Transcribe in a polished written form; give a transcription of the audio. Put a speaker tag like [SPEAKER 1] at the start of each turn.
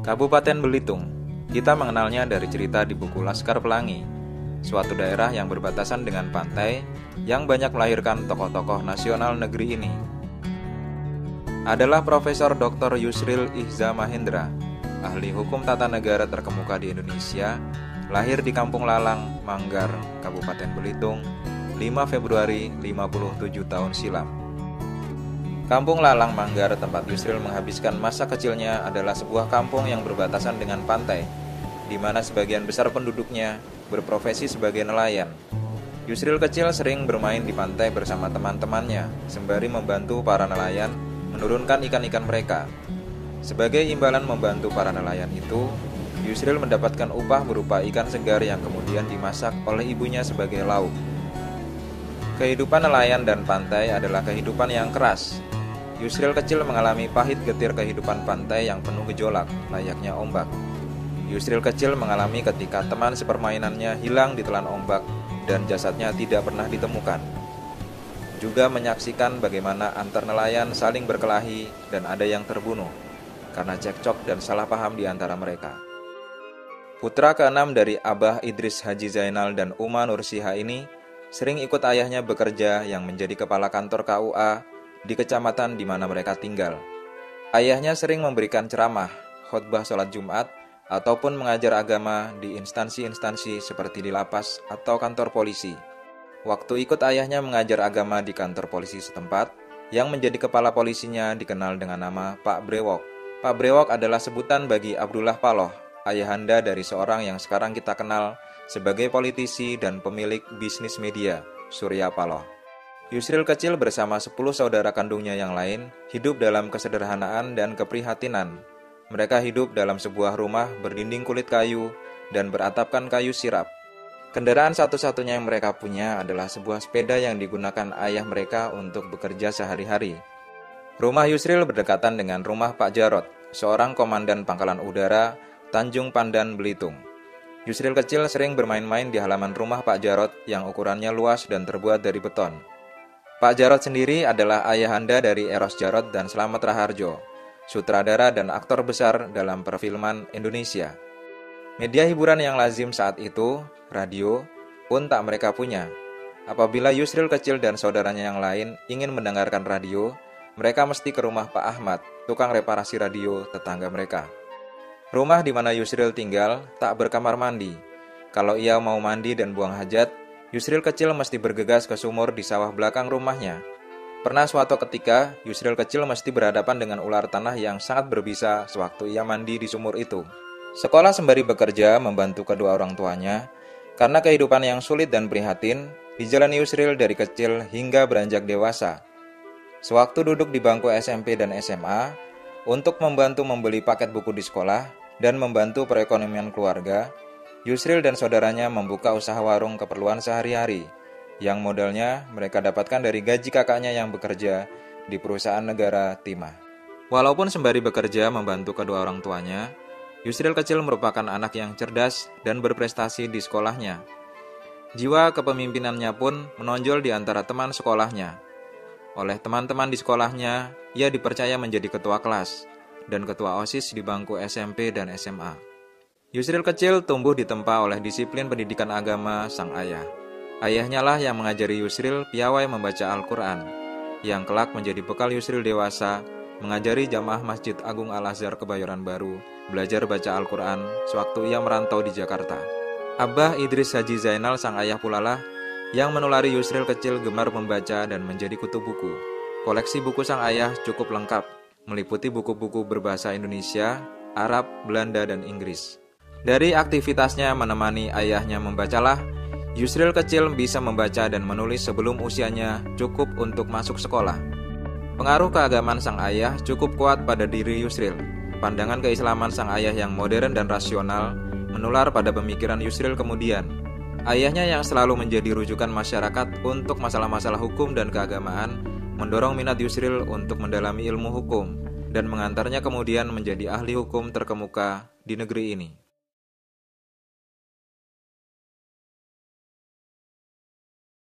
[SPEAKER 1] Kabupaten Belitung, kita mengenalnya dari cerita di buku Laskar Pelangi, suatu daerah yang berbatasan dengan pantai yang banyak melahirkan tokoh-tokoh nasional negeri ini. Adalah Profesor Dr. Yusril Ihza Mahendra, ahli hukum tata negara terkemuka di Indonesia, lahir di Kampung Lalang, Manggar, Kabupaten Belitung, 5 Februari 57 tahun silam. Kampung Lalang Manggar, tempat Yusril menghabiskan masa kecilnya, adalah sebuah kampung yang berbatasan dengan pantai, di mana sebagian besar penduduknya berprofesi sebagai nelayan. Yusril kecil sering bermain di pantai bersama teman-temannya, sembari membantu para nelayan menurunkan ikan-ikan mereka. Sebagai imbalan membantu para nelayan itu, Yusril mendapatkan upah berupa ikan segar yang kemudian dimasak oleh ibunya sebagai lauk. Kehidupan nelayan dan pantai adalah kehidupan yang keras. Yusril kecil mengalami pahit getir kehidupan pantai yang penuh gejolak, layaknya ombak. Yusril kecil mengalami ketika teman sepermainannya hilang ditelan ombak dan jasadnya tidak pernah ditemukan. Juga menyaksikan bagaimana antar nelayan saling berkelahi dan ada yang terbunuh karena cekcok dan salah paham di antara mereka. Putra keenam dari Abah Idris Haji Zainal dan Uma Nursiha ini sering ikut ayahnya bekerja yang menjadi kepala kantor KUA di kecamatan di mana mereka tinggal. Ayahnya sering memberikan ceramah, khotbah sholat Jumat, ataupun mengajar agama di instansi-instansi seperti di lapas atau kantor polisi. Waktu ikut ayahnya mengajar agama di kantor polisi setempat, yang menjadi kepala polisinya dikenal dengan nama Pak Brewok. Pak Brewok adalah sebutan bagi Abdullah Paloh, ayahanda dari seorang yang sekarang kita kenal sebagai politisi dan pemilik bisnis media, Surya Paloh. Yusril kecil bersama 10 saudara kandungnya yang lain hidup dalam kesederhanaan dan keprihatinan. Mereka hidup dalam sebuah rumah berdinding kulit kayu dan beratapkan kayu sirap. Kendaraan satu-satunya yang mereka punya adalah sebuah sepeda yang digunakan ayah mereka untuk bekerja sehari-hari. Rumah Yusril berdekatan dengan rumah Pak Jarot, seorang komandan Pangkalan Udara Tanjung Pandan, Belitung. Yusril kecil sering bermain-main di halaman rumah Pak Jarot yang ukurannya luas dan terbuat dari beton. Pak Jarot sendiri adalah ayahanda dari Eros Jarot dan Slamet Raharjo, sutradara dan aktor besar dalam perfilman Indonesia. Media hiburan yang lazim saat itu, radio, pun tak mereka punya. Apabila Yusril kecil dan saudaranya yang lain ingin mendengarkan radio, mereka mesti ke rumah Pak Ahmad, tukang reparasi radio tetangga mereka. Rumah di mana Yusril tinggal tak berkamar mandi. Kalau ia mau mandi dan buang hajat, Yusril kecil mesti bergegas ke sumur di sawah belakang rumahnya. Pernah suatu ketika, Yusril kecil mesti berhadapan dengan ular tanah yang sangat berbisa sewaktu ia mandi di sumur itu. Sekolah sembari bekerja membantu kedua orang tuanya. Karena kehidupan yang sulit dan prihatin, dijalani Yusril dari kecil hingga beranjak dewasa. Sewaktu duduk di bangku SMP dan SMA, untuk membantu membeli paket buku di sekolah dan membantu perekonomian keluarga, Yusril dan saudaranya membuka usaha warung keperluan sehari-hari, yang modalnya mereka dapatkan dari gaji kakaknya yang bekerja di perusahaan negara timah. Walaupun sembari bekerja membantu kedua orang tuanya, Yusril kecil merupakan anak yang cerdas dan berprestasi di sekolahnya. Jiwa kepemimpinannya pun menonjol di antara teman sekolahnya. Oleh teman-teman di sekolahnya, ia dipercaya menjadi ketua kelas dan ketua OSIS di bangku SMP dan SMA. Yusril kecil tumbuh ditempa oleh disiplin pendidikan agama sang ayah. Ayahnya lah yang mengajari Yusril piawai membaca Al-Quran, yang kelak menjadi bekal Yusril dewasa, mengajari jamaah Masjid Agung Al-Azhar Kebayoran Baru, belajar baca Al-Quran sewaktu ia merantau di Jakarta. Abah Idris Haji Zainal sang ayah pula lah yang menulari Yusril kecil gemar membaca dan menjadi kutu buku. Koleksi buku sang ayah cukup lengkap, meliputi buku-buku berbahasa Indonesia, Arab, Belanda, dan Inggris. Dari aktivitasnya menemani ayahnya membacalah, Yusril kecil bisa membaca dan menulis sebelum usianya cukup untuk masuk sekolah. Pengaruh keagamaan sang ayah cukup kuat pada diri Yusril. Pandangan keislaman sang ayah yang modern dan rasional menular pada pemikiran Yusril kemudian. Ayahnya yang selalu menjadi rujukan masyarakat untuk masalah-masalah hukum dan keagamaan mendorong minat Yusril untuk mendalami ilmu hukum dan mengantarnya kemudian menjadi ahli hukum terkemuka di negeri ini.